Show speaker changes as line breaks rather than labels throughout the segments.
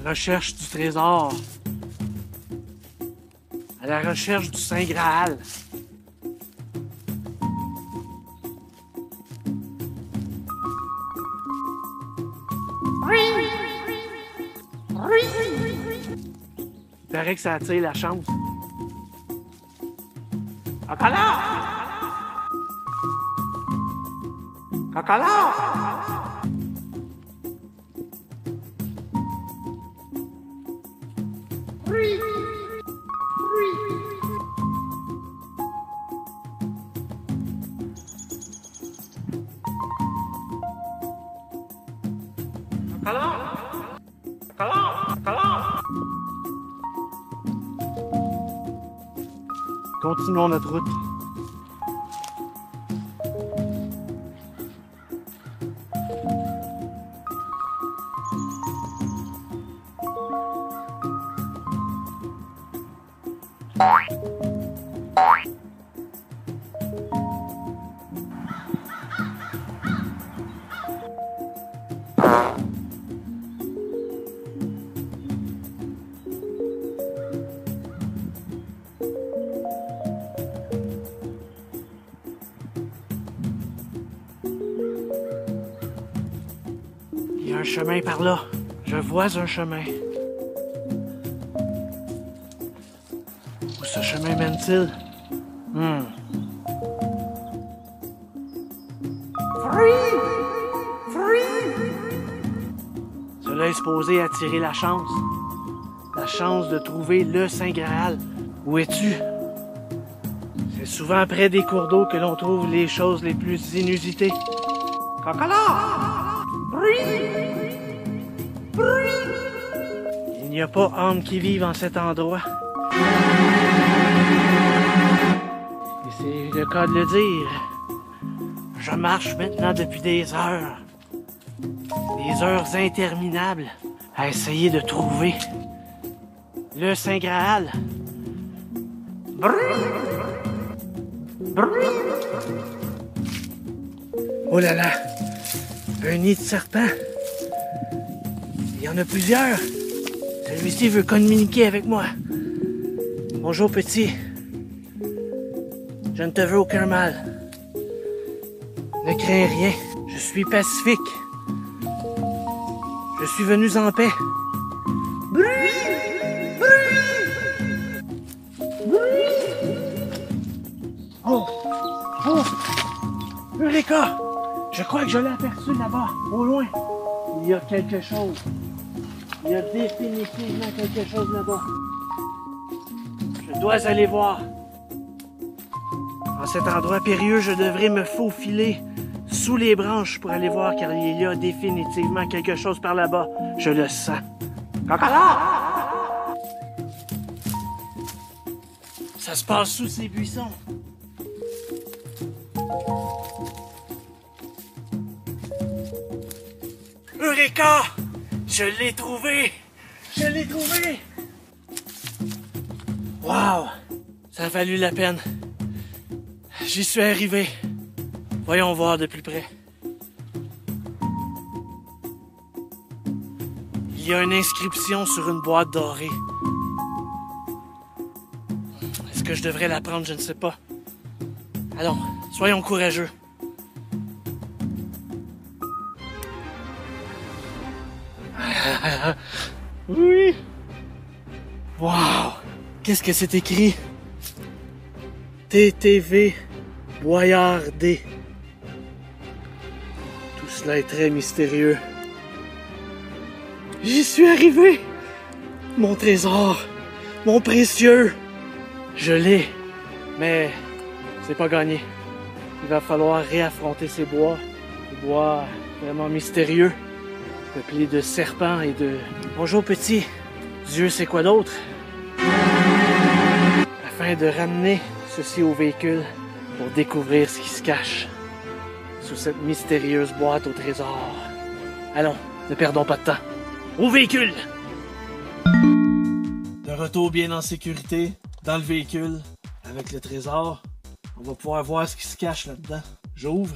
recherche du trésor. À la recherche du Saint Graal. Il paraît que ça attire la chance. Cacala! Cacala! Continuons notre route. Il y a un chemin par là. Je vois un chemin. Où ce chemin mène-t-il? Cela est supposé attirer la chance. La chance de trouver le Saint Graal. Où es-tu? C'est souvent près des cours d'eau que l'on trouve les choses les plus inusitées. Cacala! Il n'y a pas âme qui vive en cet endroit. Et c'est le cas de le dire. Je marche maintenant depuis des heures interminables, à essayer de trouver le Saint Graal. Oh là là, un nid de serpent. Il y en a plusieurs. Celui-ci veut communiquer avec moi. Bonjour petit. Je ne te veux aucun mal. Ne crains rien. Je suis pacifique. Je suis venu en paix. Oh! Oh! Eureka! Je crois que je l'ai aperçu là-bas, au loin. Il y a quelque chose. Il y a définitivement quelque chose là-bas. Je dois aller voir. En cet endroit périlleux, je devrais me faufiler sous les branches pour aller voir, car il y a définitivement quelque chose par là-bas. Je le sens. Cacala! Ça se passe sous ces buissons. Eureka! Je l'ai trouvé! Je l'ai trouvé! Wow! Ça a valu la peine. J'y suis arrivé. Voyons voir de plus près. Il y a une inscription sur une boîte dorée. Est-ce que je devrais la prendre? Je ne sais pas. Allons, soyons courageux. Oui! Wow! Qu'est-ce que c'est écrit? TTV Boyardé. Tout cela est très mystérieux. J'y suis arrivé! Mon trésor! Mon précieux! Je l'ai! Mais c'est pas gagné. Il va falloir réaffronter ces bois. Des bois vraiment mystérieux. Peuplés de serpents et de... Bonjour petit! Dieu sait quoi d'autre? Afin de ramener ceci au véhicule pour découvrir ce qui se cache sous cette mystérieuse boîte au trésor. Allons, ne perdons pas de temps. Au véhicule! De retour bien en sécurité, dans le véhicule, avec le trésor. On va pouvoir voir ce qui se cache là-dedans. J'ouvre.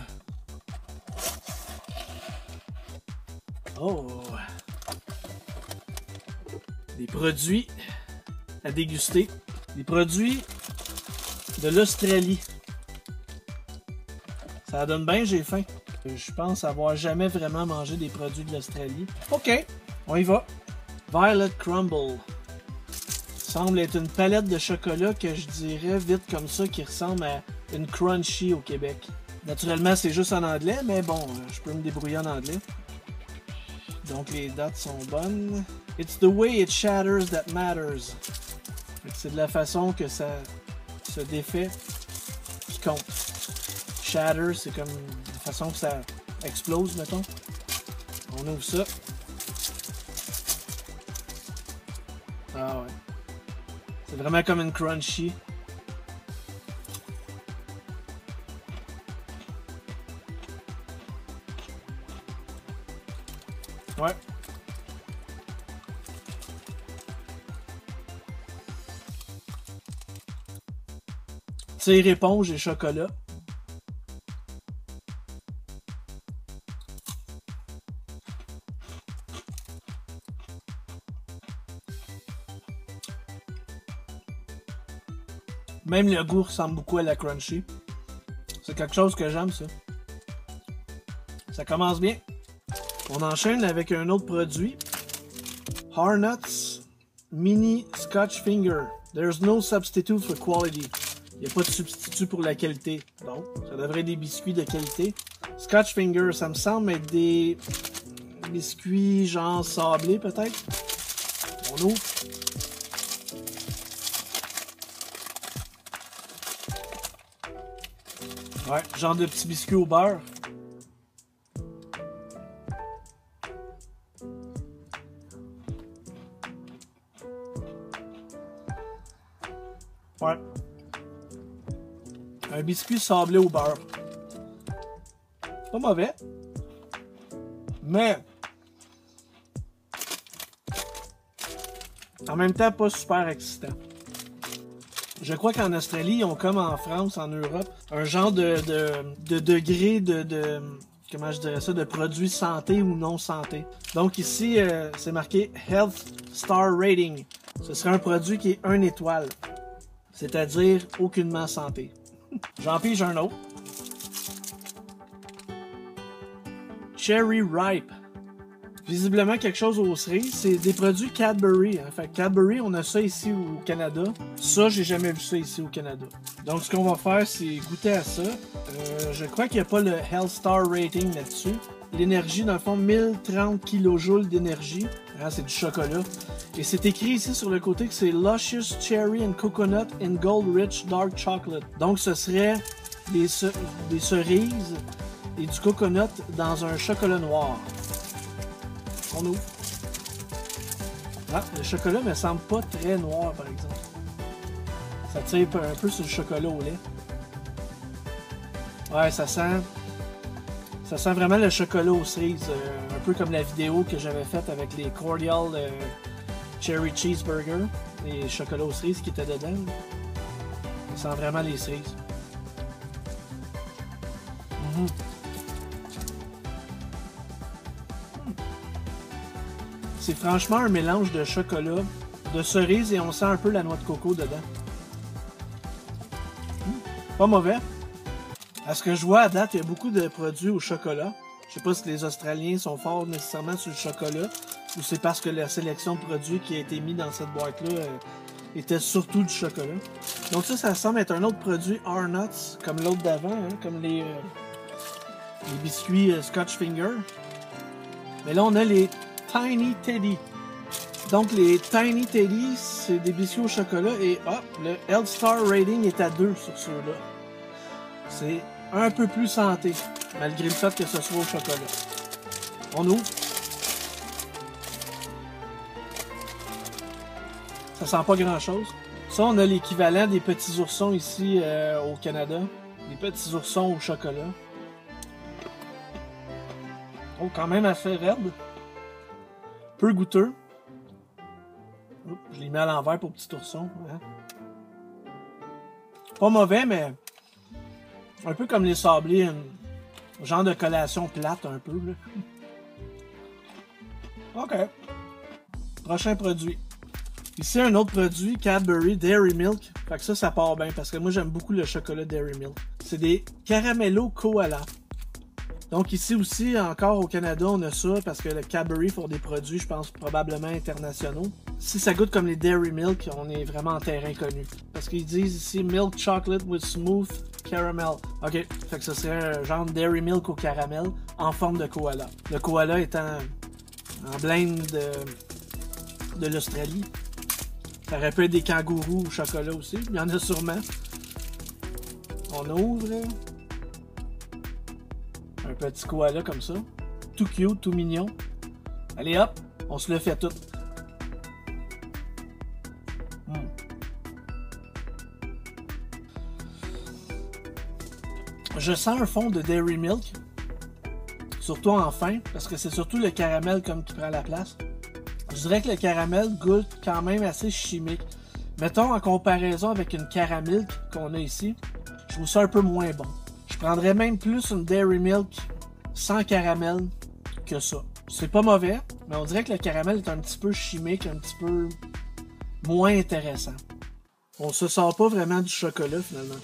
Oh! Des produits à déguster. Des produits de l'Australie. Ça donne bien, j'ai faim. Je pense avoir jamais vraiment mangé des produits de l'Australie. Ok, on y va. Violet Crumble. Semble être une palette de chocolat que je dirais vite comme ça qui ressemble à une Crunchy au Québec. Naturellement, c'est juste en anglais, mais bon, je peux me débrouiller en anglais. Donc les dates sont bonnes. It's the way it shatters that matters. C'est de la façon que ça se défait qui compte. Shatter, c'est comme la façon que ça explose, mettons. On ouvre ça. Ah ouais. C'est vraiment comme une Crunchy. Ouais. Tire éponge et chocolat. Même le goût ressemble beaucoup à la Crunchy. C'est quelque chose que j'aime, ça. Ça commence bien. On enchaîne avec un autre produit. Harnuts Mini Scotch Finger. There's no substitute for quality. Il n'y a pas de substitut pour la qualité. Donc, ça devrait être des biscuits de qualité. Scotch Finger, ça me semble être des biscuits genre sablés, peut-être. On ouvre. Ouais, genre de petits biscuits au beurre. Ouais. Un biscuit sablé au beurre. Pas mauvais. Mais en même temps, pas super excitant. Je crois qu'en Australie, ils ont comme en France, en Europe, un genre de degré de comment je dirais ça, de produits santé ou non santé. Donc ici, c'est marqué Health Star Rating. Ce serait un produit qui est 1 étoile. C'est-à-dire aucunement santé. J'en pige un autre. Cherry Ripe. Visiblement quelque chose aux cerises. C'est des produits Cadbury. Hein. Fait Cadbury, on a ça ici au Canada. Ça, j'ai jamais vu ça ici au Canada. Donc, ce qu'on va faire, c'est goûter à ça. Je crois qu'il n'y a pas le Health Star Rating là-dessus. L'énergie, dans le fond, 1030 kJ d'énergie. Hein, c'est du chocolat. Et c'est écrit ici sur le côté que c'est Luscious Cherry and Coconut in Gold Rich Dark Chocolate. Donc, ce serait des cerises et du coconut dans un chocolat noir. On ouvre. Ah, le chocolat me semble pas très noir, par exemple. Ça tire un peu sur le chocolat au lait. Ouais, ça sent vraiment le chocolat aux cerises. Un peu comme la vidéo que j'avais faite avec les Cordial Cherry Cheeseburger. Les chocolats aux cerises qui étaient dedans. Ça sent vraiment les cerises. C'est franchement un mélange de chocolat, de cerise et on sent un peu la noix de coco dedans. Pas mauvais. À ce que je vois à date, il y a beaucoup de produits au chocolat. Je sais pas si les Australiens sont forts nécessairement sur le chocolat ou c'est parce que la sélection de produits qui a été mise dans cette boîte-là était surtout du chocolat. Donc ça semble être un autre produit Harnuts, comme l'autre d'avant, hein, comme les biscuits Scotch Finger. Mais là, on a les Tiny Teddy. Donc, les Tiny Teddy, c'est des biscuits au chocolat et hop, le Health Star Rating est à 2 sur ceux-là. C'est un peu plus santé, malgré le fait que ce soit au chocolat. On ouvre. Ça sent pas grand-chose. Ça, on a l'équivalent des petits oursons ici au Canada. Des petits oursons au chocolat. Oh, quand même assez raide. Peu goûteux. Oups, je l'ai mis à l'envers pour petit ourson. Hein. Pas mauvais, mais un peu comme les sablés, un genre de collation plate un peu. Là. OK. Prochain produit. Ici, un autre produit, Cadbury Dairy Milk. Fait que ça part bien parce que moi, j'aime beaucoup le chocolat Dairy Milk. C'est des caramello koala. Donc ici aussi, encore au Canada, on a ça parce que le Cadbury font des produits, je pense, probablement internationaux. Si ça goûte comme les Dairy Milk, on est vraiment en terrain connu. Parce qu'ils disent ici Milk Chocolate with Smooth Caramel. Ok, fait que ce serait un genre de Dairy Milk au caramel en forme de koala. Le koala étant en blinde de l'Australie. Ça aurait pu être des kangourous au chocolat aussi. Il y en a sûrement. On ouvre. Un petit koala comme ça. Tout cute, tout mignon. Allez hop, on se le fait tout. Je sens un fond de Dairy Milk. Surtout en fin, parce que c'est surtout le caramel comme qui prend la place. Je dirais que le caramel goûte quand même assez chimique. Mettons en comparaison avec une Caramilk qu'on a ici, je trouve ça un peu moins bon. Je prendrais même plus une Dairy Milk sans caramel que ça. C'est pas mauvais, mais on dirait que le caramel est un petit peu chimique, un petit peu moins intéressant. On se sort pas vraiment du chocolat finalement.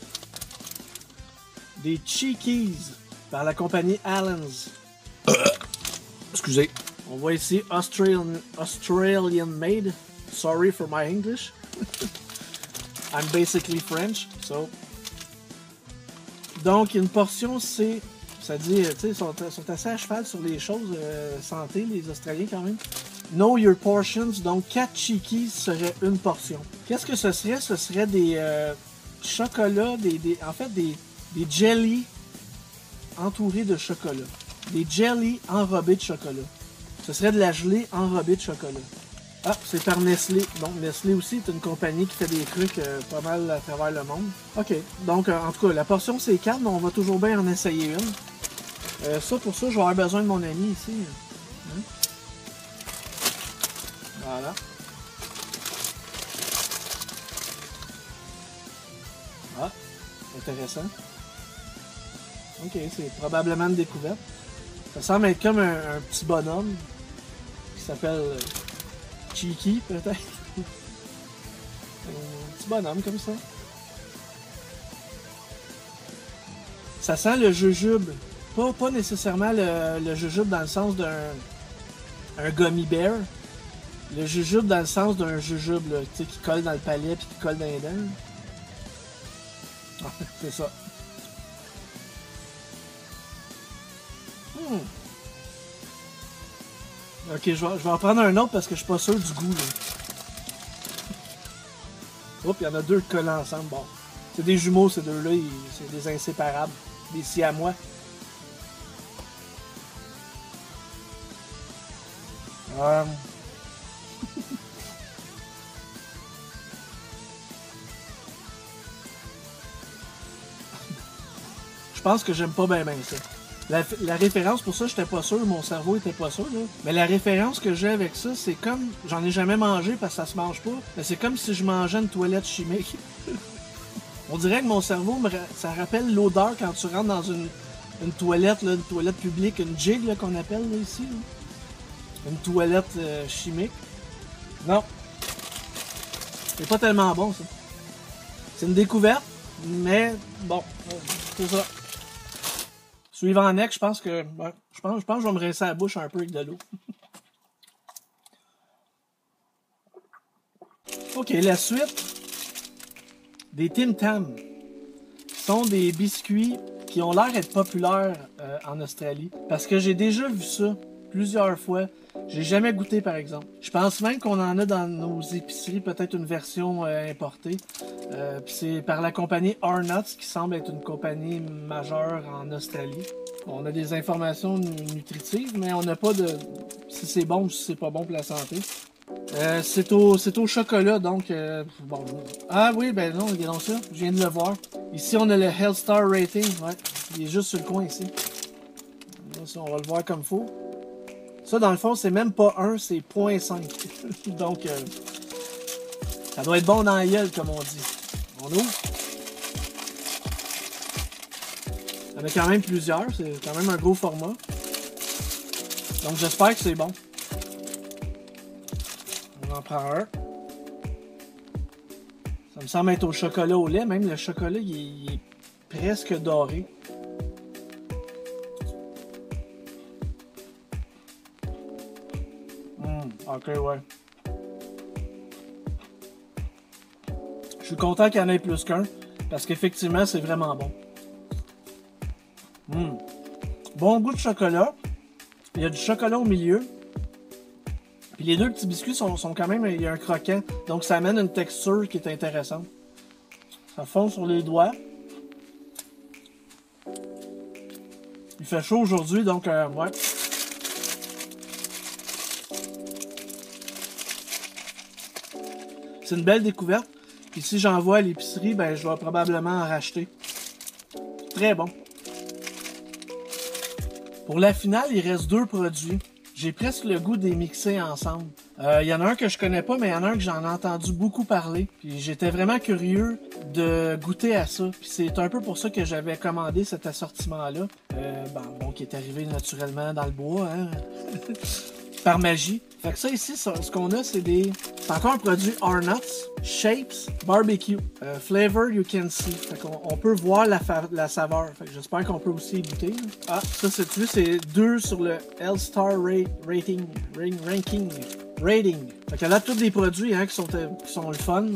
Des Cheekies par la compagnie Allen's. Excusez. On voit ici Australian made. Sorry for my English. I'm basically French, so. Donc, une portion, c'est. Ça dit, tu sais, ils sont assez à cheval sur les choses santé, les Australiens quand même. Know your portions. Donc, 4 Cheekies serait une portion. Qu'est-ce que ce serait? Ce serait des chocolats, en fait, des jellies entourés de chocolat. Des jellies enrobés de chocolat. Ce serait de la gelée enrobée de chocolat. Ah, c'est par Nestlé. Donc, Nestlé aussi est une compagnie qui fait des trucs pas mal à travers le monde. OK. Donc, en tout cas, la portion, c'est 4, mais on va toujours bien en essayer une. Ça, pour ça, je vais avoir besoin de mon ami ici. Hein? Voilà. Ah, intéressant. OK, c'est probablement une découverte. Ça semble être comme un petit bonhomme qui s'appelle Cheeky, peut-être. Un petit bonhomme comme ça. Ça sent le jujube. Pas nécessairement le jujube dans le sens d'un gummy bear. Le jujube dans le sens d'un jujube là, qui colle dans le palais et qui colle dans les dents. C'est ça. Ok, je vais en prendre un autre parce que je suis pas sûr du goût. Là. Oups, il y en a deux collés ensemble. Bon, c'est des jumeaux ces deux-là, c'est des inséparables. Des siamois. Je pense que j'aime pas bien ça. La référence, pour ça, j'étais pas sûr, mon cerveau était pas sûr, là. Mais la référence que j'ai avec ça, c'est comme... J'en ai jamais mangé parce que ça se mange pas, mais c'est comme si je mangeais une toilette chimique. On dirait que mon cerveau, ça rappelle l'odeur quand tu rentres dans une toilette, là, une toilette publique, une jig qu'on appelle là, ici. Là. Une toilette chimique. Non. C'est pas tellement bon, ça. C'est une découverte, mais bon, c'est ça. Suivant next, je pense que je vais me rincer la bouche un peu avec de l'eau. Ok, la suite des Tim Tam sont des biscuits qui ont l'air d'être populaires en Australie parce que j'ai déjà vu ça plusieurs fois. J'ai jamais goûté par exemple. Je pense même qu'on en a dans nos épiceries, peut-être une version importée. Puis c'est par la compagnie Arnott's qui semble être une compagnie majeure en Australie. On a des informations nutritives, mais on n'a pas de si c'est bon ou si c'est pas bon pour la santé. C'est au chocolat, donc bon. Ah oui, ben non, regardons ça. Je viens de le voir. Ici, on a le Health Star Rating. Ouais, il est juste sur le coin ici. Là, ça, on va le voir comme il faut. Ça, dans le fond, c'est même pas 1, c'est 0.5. Donc, ça doit être bon dans la gueule, comme on dit. On ouvre. Il y en a quand même plusieurs. C'est quand même un gros format. Donc, j'espère que c'est bon. On en prend un. Ça me semble être au chocolat au lait. Même le chocolat, il est presque doré. Ok, ouais. Je suis content qu'il y en ait plus qu'un. Parce qu'effectivement, c'est vraiment bon. Bon goût de chocolat. Il y a du chocolat au milieu. Puis les deux petits biscuits sont quand même... Il y a un croquant. Donc ça amène une texture qui est intéressante. Ça fond sur les doigts. Il fait chaud aujourd'hui, donc ouais. C'est une belle découverte. Puis si j'en vois à l'épicerie, ben je vais probablement en racheter. Très bon. Pour la finale, il reste 2 produits. J'ai presque le goût de les mixer ensemble. Il y en a un que je connais pas, mais il y en a un que j'en ai entendu beaucoup parler. Puis j'étais vraiment curieux de goûter à ça. Puis c'est un peu pour ça que j'avais commandé cet assortiment-là. Bon, qui est arrivé naturellement dans le bois, hein? Par magie. Fait que ça ici, ce qu'on a, c'est encore un produit Arnott's Shapes Barbecue. Flavor you can see. Fait qu'on peut voir la saveur. Fait que j'espère qu'on peut aussi y goûter. Là. Ah, ça c'est 2 sur le L-Star Ranking. Fait que là, tous des produits hein, qui sont le fun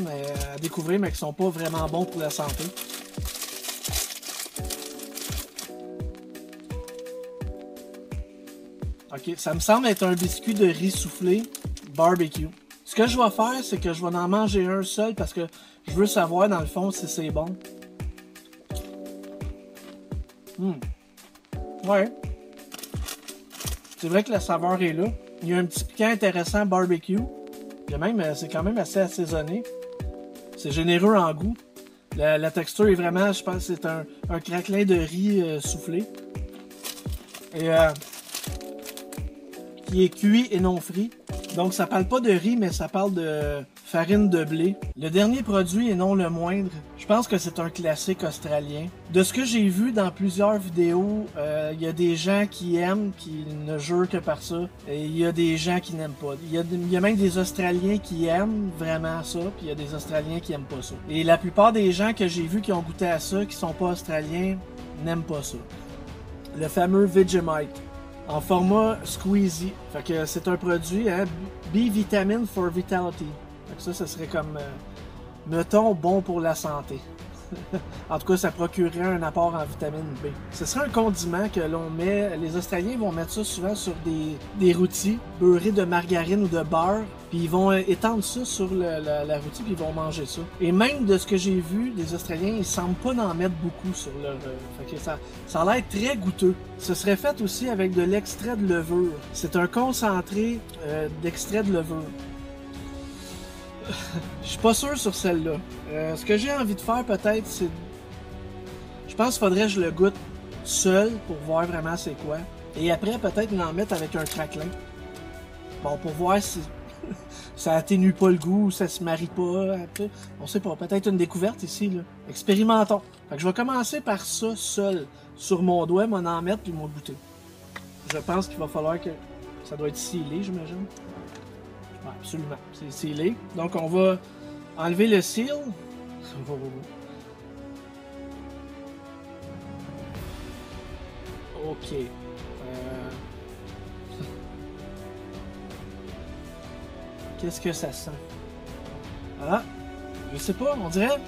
à découvrir, mais qui sont pas vraiment bons pour la santé. Ok, ça me semble être un biscuit de riz soufflé barbecue. Ce que je vais faire, c'est que je vais en manger un seul parce que je veux savoir dans le fond si c'est bon. Ouais. C'est vrai que la saveur est là. Il y a un petit piquant intéressant barbecue. C'est quand même assez assaisonné. C'est généreux en goût. La texture est vraiment, je pense que c'est un craquelin de riz soufflé. Et qui est cuit et non frit. Donc ça parle pas de riz, mais ça parle de farine de blé. Le dernier produit et non le moindre, je pense que c'est un classique australien. De ce que j'ai vu dans plusieurs vidéos, il y a des gens qui aiment, qui ne jurent que par ça, et il y a des gens qui n'aiment pas. Il y a même des Australiens qui aiment vraiment ça, puis il y a des Australiens qui aiment pas ça. Et la plupart des gens que j'ai vus qui ont goûté à ça, qui sont pas australiens, n'aiment pas ça. Le fameux Vegemite. En format squeezy. Fait que c'est un produit, hein, B-Vitamin for Vitality. Fait que ça serait comme, mettons, bon pour la santé. En tout cas, ça procurerait un apport en vitamine B. Ce serait un condiment que l'on met, les Australiens vont mettre ça souvent sur des rôtis beurrés de margarine ou de beurre, puis ils vont étendre ça sur la rôtie, puis ils vont manger ça. Et même de ce que j'ai vu, les Australiens, ils semblent pas en mettre beaucoup sur leur... fait que ça a l'air très goûteux. Ce serait fait aussi avec de l'extrait de levure. C'est un concentré d'extrait de levure. Je suis pas sûr sur celle-là. Ce que j'ai envie de faire peut-être, c'est... Je pense qu'il faudrait que je le goûte seul pour voir vraiment c'est quoi. Et après, peut-être l'en mettre avec un craquelin. Bon, pour voir si ça atténue pas le goût, ça se marie pas. On sait pas, peut-être une découverte ici, là. Expérimentons. Fait que je vais commencer par ça seul. Sur mon doigt, m'en en mettre puis m'en goûter. Je pense qu'il va falloir que... Ça doit être scellé, j'imagine. Ouais, absolument, c'est scellé. Donc on va enlever le seal. Ok. Qu'est-ce que ça sent? Ah, je sais pas, on dirait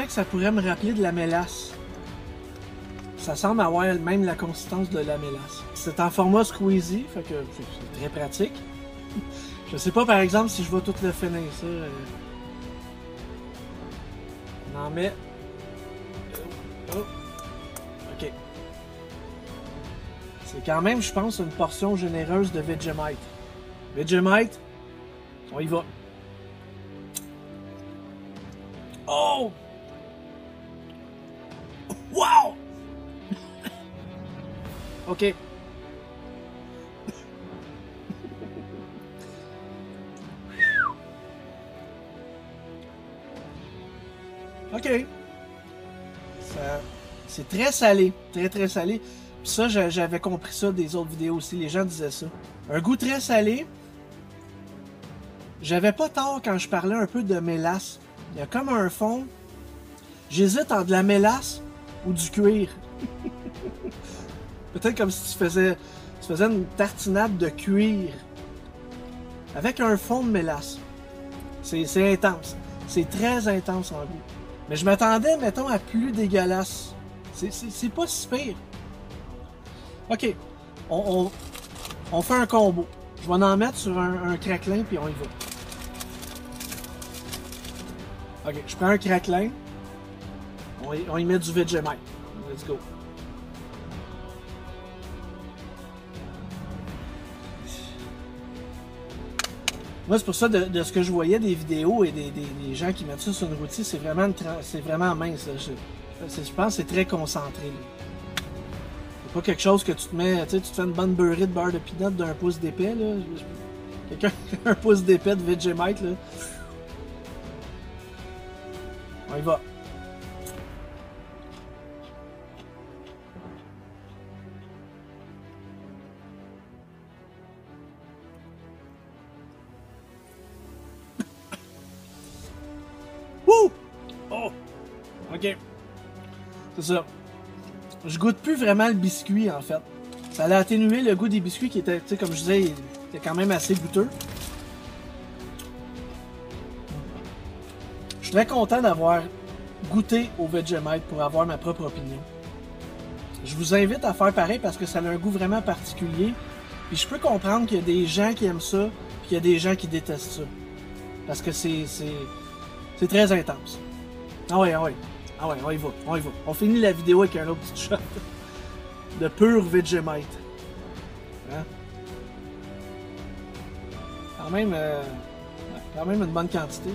que ça pourrait me rappeler de la mélasse. Ça semble avoir même la consistance de la mélasse. C'est en format squeezy, fait que c'est très pratique. Je sais pas par exemple si je vais tout le finir ça. On en met. Oh. Ok. C'est quand même, je pense, une portion généreuse de Vegemite. Vegemite, on y va. Oh! Wow! Ok. Ok. C'est très salé. Très salé. Puis ça, j'avais compris ça des autres vidéos aussi. Les gens disaient ça. Un goût très salé. j'avais pas tort quand je parlais un peu de mélasse. Il y a comme un fond. J'hésite entre de la mélasse ou du cuir. Peut-être comme si tu faisais une tartinade de cuir avec un fond de mélasse. C'est intense. C'est très intense en goût. Mais je m'attendais, mettons, à plus dégueulasse. C'est pas si pire. Ok, on fait un combo. Je vais en mettre sur un craquelin, puis on y va. Ok, je prends un craquelin. On y met du Vegemite. Let's go. Moi, c'est pour ça, de ce que je voyais des vidéos et des gens qui mettent ça sur une routine, c'est vraiment mince. Je pense que c'est très concentré. C'est pas quelque chose que tu te mets, tu te fais une bonne beurrée de beurre de peanut d'un pouce d'épais, là. Quelqu'un qui a un pouce d'épais de Vegemite, là. On y va. Wouh! Oh! Ok. C'est ça. Je goûte plus vraiment le biscuit, en fait. Ça a atténué le goût des biscuits qui était, tu sais, comme je disais, il était quand même assez goûteux. Je suis très content d'avoir goûté au Vegemite pour avoir ma propre opinion. Je vous invite à faire pareil parce que ça a un goût vraiment particulier. Puis je peux comprendre qu'il y a des gens qui aiment ça, puis qu'il y a des gens qui détestent ça. Parce que c'est très intense. Ah ouais, ah ouais. Ah ouais, on y va, on y va. On finit la vidéo avec un autre petit shot de pur Vegemite. Hein? Quand même une bonne quantité.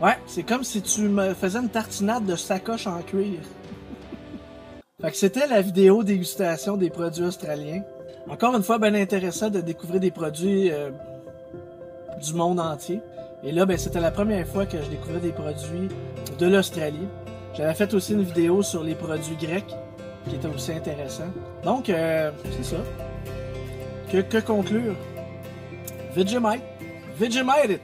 Ouais, c'est comme si tu me faisais une tartinade de sacoche en cuir. Fait que c'était la vidéo dégustation des produits australiens. Encore une fois, bien intéressant de découvrir des produits du monde entier. Et là, ben, c'était la première fois que je découvrais des produits de l'Australie. J'avais fait aussi une vidéo sur les produits grecs, qui était aussi intéressant. Donc, c'est ça. Que conclure? Vegemite. Vegemite it!